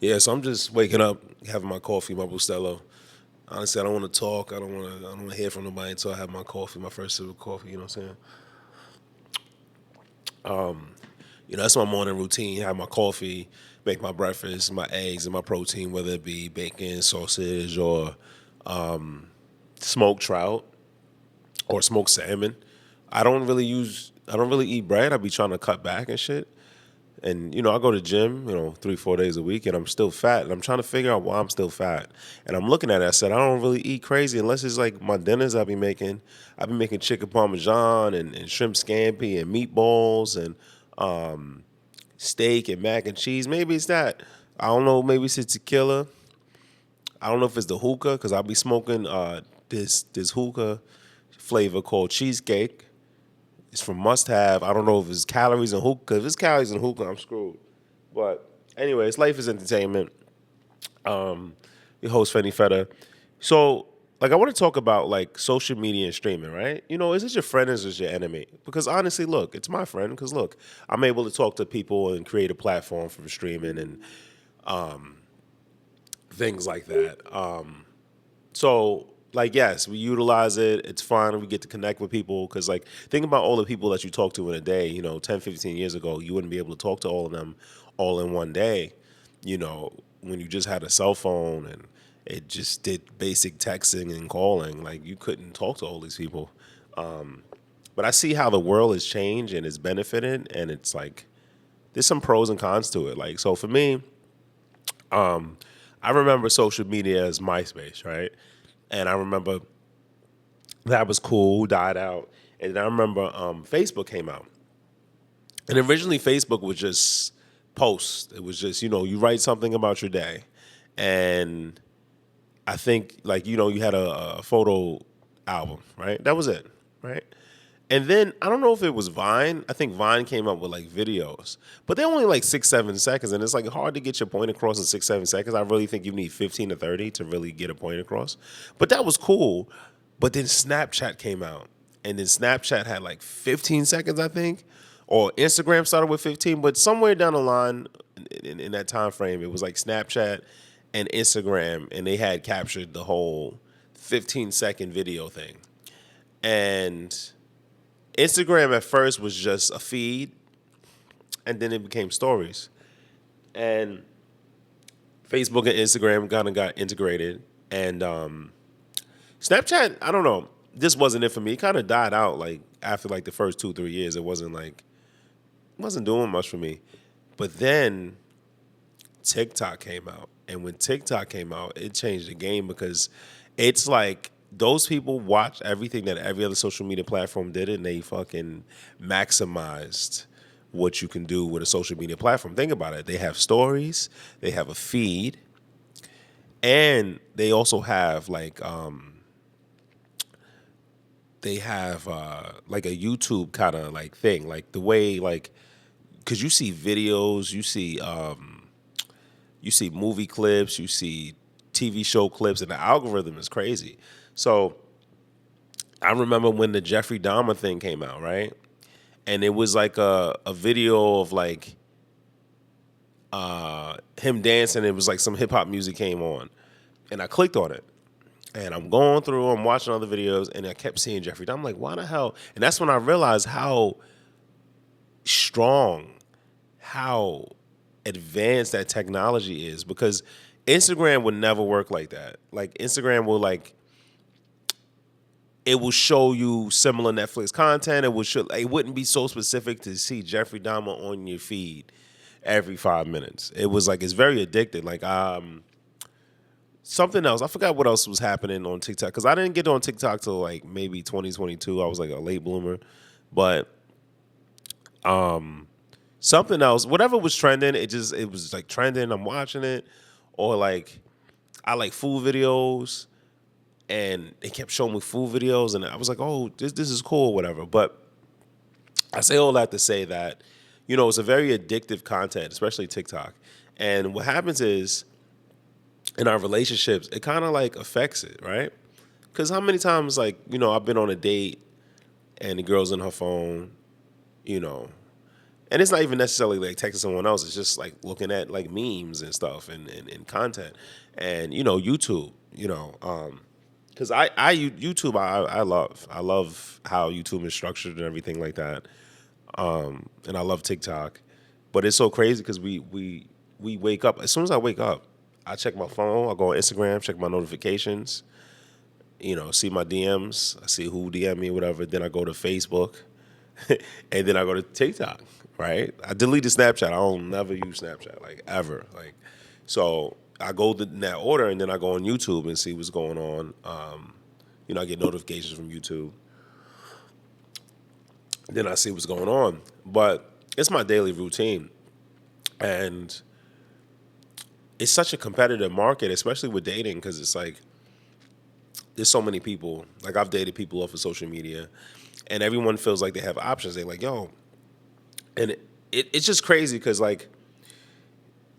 Yeah, so I'm just waking up, having my coffee, my Bustelo. Honestly, I don't want to talk. I don't want to hear from nobody until I have my coffee, my first sip of coffee. You know what I'm saying? That's my morning routine. Have my coffee, make my breakfast, my eggs, and my protein, whether it be bacon, sausage, or smoked trout or smoked salmon. I don't really eat bread. I be trying to cut back and shit. And I go to gym, 3, 4 days a week, and I'm still fat. And I'm trying to figure out why I'm still fat. And I'm looking at it. I said I don't really eat crazy unless it's like my dinners I be making. I be making chicken parmesan and shrimp scampi and meatballs and steak and mac and cheese. Maybe it's that. I don't know. Maybe it's tequila. I don't know if it's the hookah because I'll be smoking this hookah flavor called cheesecake. It's from Must Have. I don't know if it's calories and hookah. If it's calories and hookah, I'm screwed. But anyways, life is entertainment. Your host Fenny Feta. So, I want to talk about like social media and streaming, right? Is it your friend or is it your enemy? Because honestly, look, it's my friend. Because look, I'm able to talk to people and create a platform from streaming and things like that. So, yes, we utilize it. It's fun. We get to connect with people. Because, think about all the people that you talk to in a day. 10, 15 years ago, you wouldn't be able to talk to all of them all in one day. When you just had a cell phone and it just did basic texting and calling, you couldn't talk to all these people. But I see how the world has changed and it's benefited. And it's there's some pros and cons to it. So for me, I remember social media as MySpace, right? And I remember that was cool, died out. And I remember Facebook came out. And originally Facebook was just posts. It was just, you write something about your day. And I think you had a photo album, right? That was it, right? And then I don't know if it was Vine. I think Vine came up with videos, but they're only 6, 7 seconds, and it's hard to get your point across in 6, 7 seconds. I really think you need 15 to 30 to really get a point across. But that was cool. But then Snapchat came out, and then Snapchat had 15 seconds, I think, or Instagram started with 15. But somewhere down the line, in that time frame, it was Snapchat and Instagram, and they had captured the whole 15-second video thing, and Instagram at first was just a feed, and then it became stories. And Facebook and Instagram kind of got integrated. And Snapchat, I don't know, this wasn't it for me. It kind of died out after the first 2, 3 years. It wasn't doing much for me. But then TikTok came out, and when TikTok came out, it changed the game because it's those people watched everything that every other social media platform did, and they fucking maximized what you can do with a social media platform. Think about it. They have stories, they have a feed, and they also have they have a YouTube kind of thing, the way because you see videos, you see movie clips, you see TV show clips, and the algorithm is crazy. So I remember when the Jeffrey Dahmer thing came out, right? And it was a video of him dancing. It was some hip hop music came on, and I clicked on it. And I'm going through, I'm watching other videos, and I kept seeing Jeffrey Dahmer. I'm like, why the hell? And that's when I realized how strong, how advanced that technology is, because Instagram would never work like that. Instagram will it will show you similar Netflix content. It wouldn't be so specific to see Jeffrey Dahmer on your feed every 5 minutes. It was it's very addictive. Something else. I forgot what else was happening on TikTok because I didn't get on TikTok till maybe 2022. I was a late bloomer, but something else, whatever was trending, it was trending. I'm watching it, or I like food videos, and they kept showing me food videos, and I was like, oh, this is cool, whatever. But I say all that to say that it's a very addictive content, especially TikTok. And what happens is in our relationships, it kind of affects it, right? Because how many times I've been on a date and the girl's in her phone, you know, and it's not even necessarily like texting someone else. It's just like looking at like memes and stuff and content, and YouTube. Because YouTube I love how YouTube is structured and everything like that, and I love TikTok, but it's so crazy because we wake up as soon as I wake up, I check my phone, I go on Instagram, check my notifications, see my DMs, I see who DM me, whatever. Then I go to Facebook, and then I go to TikTok. Right? I deleted Snapchat. I don't never use Snapchat like ever. Like, so I go in that order, and then I go on YouTube and see what's going on. I get notifications from YouTube. Then I see what's going on. But it's my daily routine, and it's such a competitive market, especially with dating, because it's like there's so many people. Like I've dated people off of social media, and everyone feels like they have options. They're like, yo, and it's just crazy because like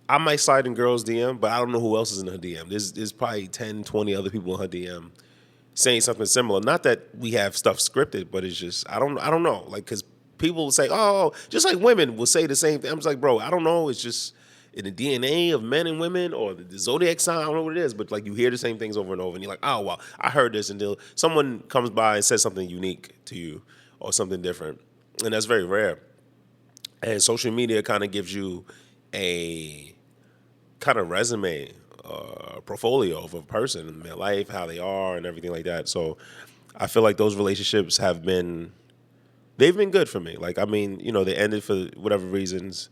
I might slide in girls' DM, but I don't know who else is in her DM. There's probably 10, 20 other people in her DM saying something similar. Not that we have stuff scripted, but it's just I don't know. Like because people will say, oh, just like women will say the same thing. I'm just like, bro, I don't know. It's just in the DNA of men and women or the zodiac sign. I don't know what it is, but like you hear the same things over and over, and you're like, oh well, I heard this until someone comes by and says something unique to you or something different, and that's very rare. And social media kind of gives you a kind of resume, portfolio of a person, their life, how they are, and everything like that. So I feel like those relationships they've been good for me. Like, I mean, they ended for whatever reasons,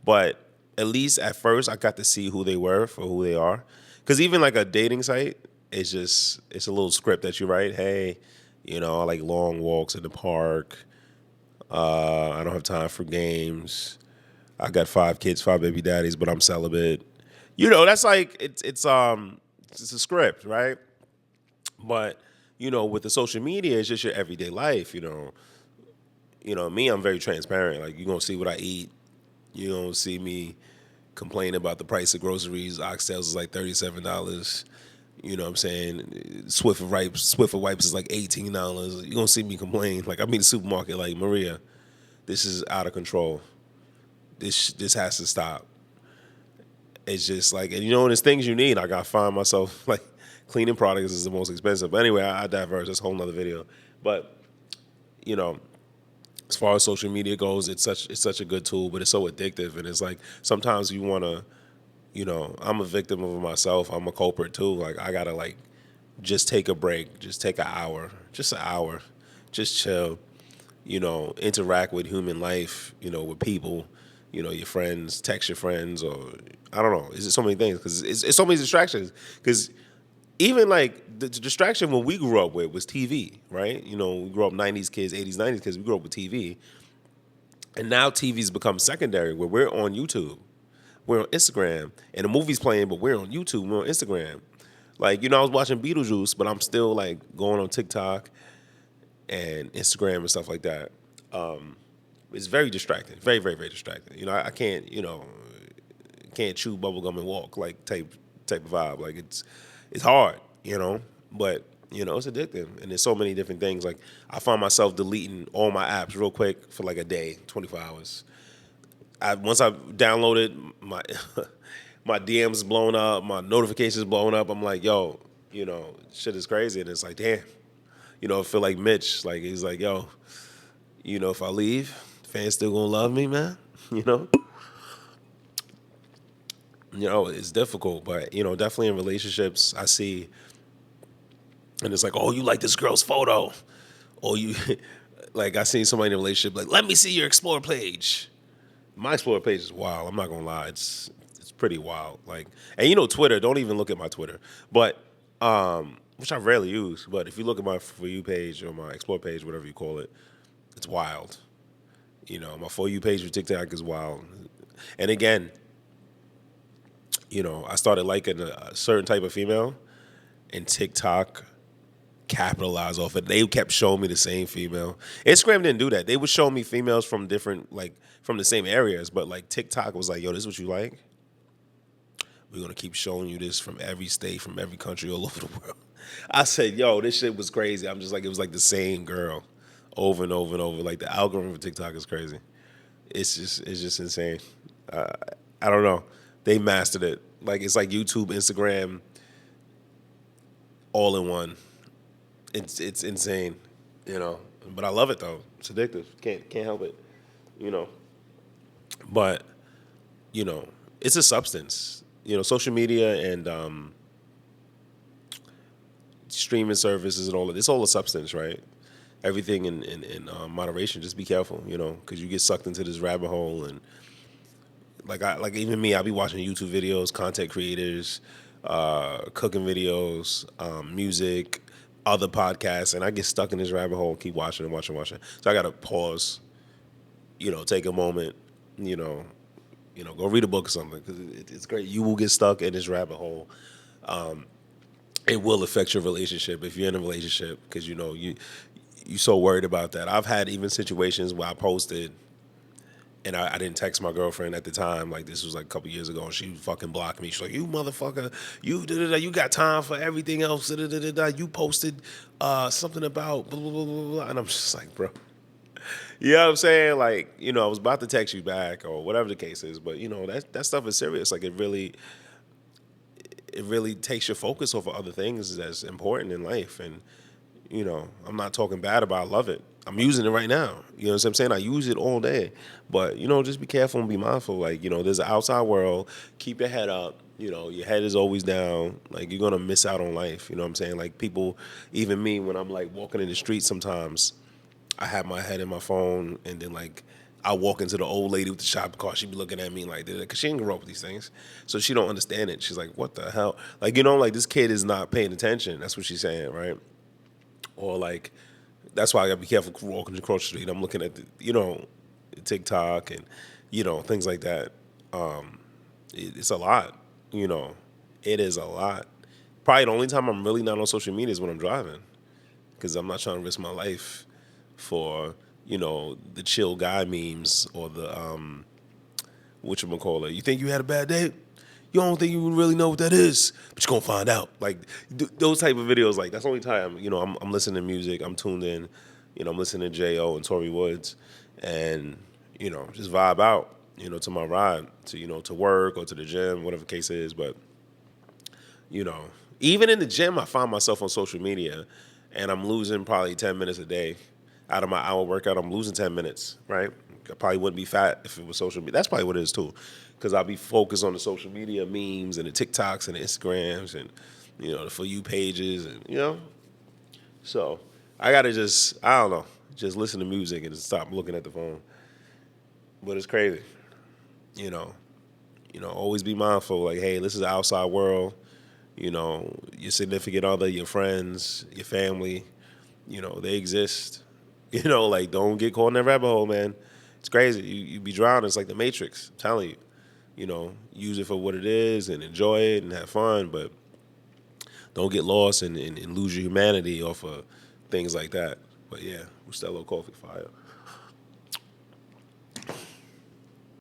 but at least at first I got to see who they were for who they are. Because even like a dating site, it's a little script that you write. Hey, I like long walks in the park. I don't have time for games. I got 5 kids, 5 baby daddies, but I'm celibate. That's like it's a script, right? But with the social media, it's just your everyday life. Me, I'm very transparent. Like you're gonna see what I eat. You don't see me complain about the price of groceries. Oxtails is like $37. You know what I'm saying? Swiffer wipes is like $18. You're gonna see me complain. Like I'm in the supermarket like, Maria, this is out of control. This has to stop. It's just like, and there's things you need. Like I find myself like cleaning products is the most expensive. But anyway, I diverge. That's a whole nother video. But you know, as far as social media goes, it's such a good tool, but it's so addictive. And it's like sometimes you want to, I'm a victim of myself. I'm a culprit too. Like I gotta like just take a break, just take just an hour, just chill. Interact with human life. With people. Your friends, text your friends, or I don't know. It's just so many things because it's so many distractions. Because even like the distraction when we grew up with was TV, right? We grew up 90s kids, 80s, 90s kids. We grew up with TV. And now TV's become secondary where we're on YouTube. We're on Instagram. And the movie's playing, but we're on YouTube. We're on Instagram. Like, I was watching Beetlejuice, but I'm still like going on TikTok and Instagram and stuff like that. It's very distracting. Very, very, very distracting. I can't, can't chew bubblegum and walk like type of vibe. Like it's hard, but it's addictive, and there's so many different things. Like I find myself deleting all my apps real quick for like a day, 24 hours. Once I downloaded my my DMs blown up, my notifications blown up. I'm like, yo, shit is crazy, and it's like, damn, I feel like Mitch. Like he's like, yo, if I leave, fans still gonna love me, man. It's difficult, but definitely in relationships, I see, and it's like, oh, you like this girl's photo, or you, like, I seen somebody in a relationship, like, let me see your Explore page. My Explore page is wild. I'm not gonna lie, it's pretty wild. Like, and Twitter. Don't even look at my Twitter, but which I rarely use. But if you look at my For You page or my Explore page, whatever you call it, it's wild. My For You page for TikTok is wild, and again. I started liking a certain type of female, and TikTok capitalized off it. They kept showing me the same female. Instagram didn't do that. They would show me females from different, like, from the same areas, but, like, TikTok was like, yo, this is what you like? We're going to keep showing you this from every state, from every country all over the world. I said, yo, this shit was crazy. I'm just like, it was like the same girl over and over and over. Like, the algorithm for TikTok is crazy. it's just insane. Uh, I don't know. They mastered it. Like it's like YouTube, Instagram, all in one. It's insane, you know. But I love it though. It's addictive. Can't help it, you know. But you know, it's a substance. You know, social media and streaming services and all of it's all a substance, right? Everything in moderation. Just be careful, you know, because you get sucked into this rabbit hole and like even me, I be watching YouTube videos, content creators, cooking videos, music, other podcasts, and I get stuck in this rabbit hole, keep watching and watching, watching. So I gotta pause, you know, take a moment, you know, go read a book or something because it's great. You will get stuck in this rabbit hole. It will affect your relationship if you're in a relationship because you know you so worried about that. I've had even situations where I posted and I didn't text my girlfriend at the time. Like this was like a couple years ago, and she fucking blocked me. She's like, "You motherfucker, you da da da. You got time for everything else. Da da da da da. You posted something about blah blah blah blah blah." And I'm just like, bro, you know what I'm saying? Like, you know, I was about to text you back or whatever the case is, but you know that stuff is serious. Like it really takes your focus off of other things that's important in life. And you know, I'm not talking bad about. I love it. I'm using it right now. You know what I'm saying? I use it all day. But you know, just be careful and be mindful. Like you know, there's an outside world. Keep your head up. You know, your head is always down. Like you're gonna miss out on life. You know what I'm saying? Like people, even me, when I'm like walking in the street, sometimes I have my head in my phone, and then like I walk into the old lady with the shopping cart. She be looking at me like, because she didn't grow up with these things, so she don't understand it. She's like, "What the hell?" Like you know, like this kid is not paying attention. That's what she's saying, right? Or like, that's why I gotta be careful walking across the street. I'm looking at the, you know, TikTok and you know things like that. It's a lot, you know. It is a lot. Probably the only time I'm really not on social media is when I'm driving, because I'm not trying to risk my life for you know the chill guy memes or the whatchamacallit. You think you had a bad day? You don't think you would really know what that is, but you're gonna find out. Like those type of videos, like that's the only time you know I'm listening to music. I'm tuned in. You know, I'm listening to J.O. and Tory Woods, and you know just vibe out. You know, to my ride, to you know to work or to the gym, whatever the case is. But you know, even in the gym, I find myself on social media, and I'm losing probably 10 minutes a day out of my hour workout. I'm losing 10 minutes, right? I probably wouldn't be fat if it was social media. That's probably what it is too, because I'll be focused on the social media memes and the TikToks and the Instagrams and you know the for you pages and you know. So I gotta just I don't know, just listen to music and stop looking at the phone. But it's crazy, you know. Always be mindful. Like, hey, this is the outside world. You know, your significant other, your friends, your family. You know, they exist. You know, like don't get caught in that rabbit hole, man. It's crazy. You be drowning. It's like the Matrix. I'm telling you. You know, use it for what it is and enjoy it and have fun, but don't get lost and lose your humanity off of things like that. But yeah, Mustello Coffee Fire.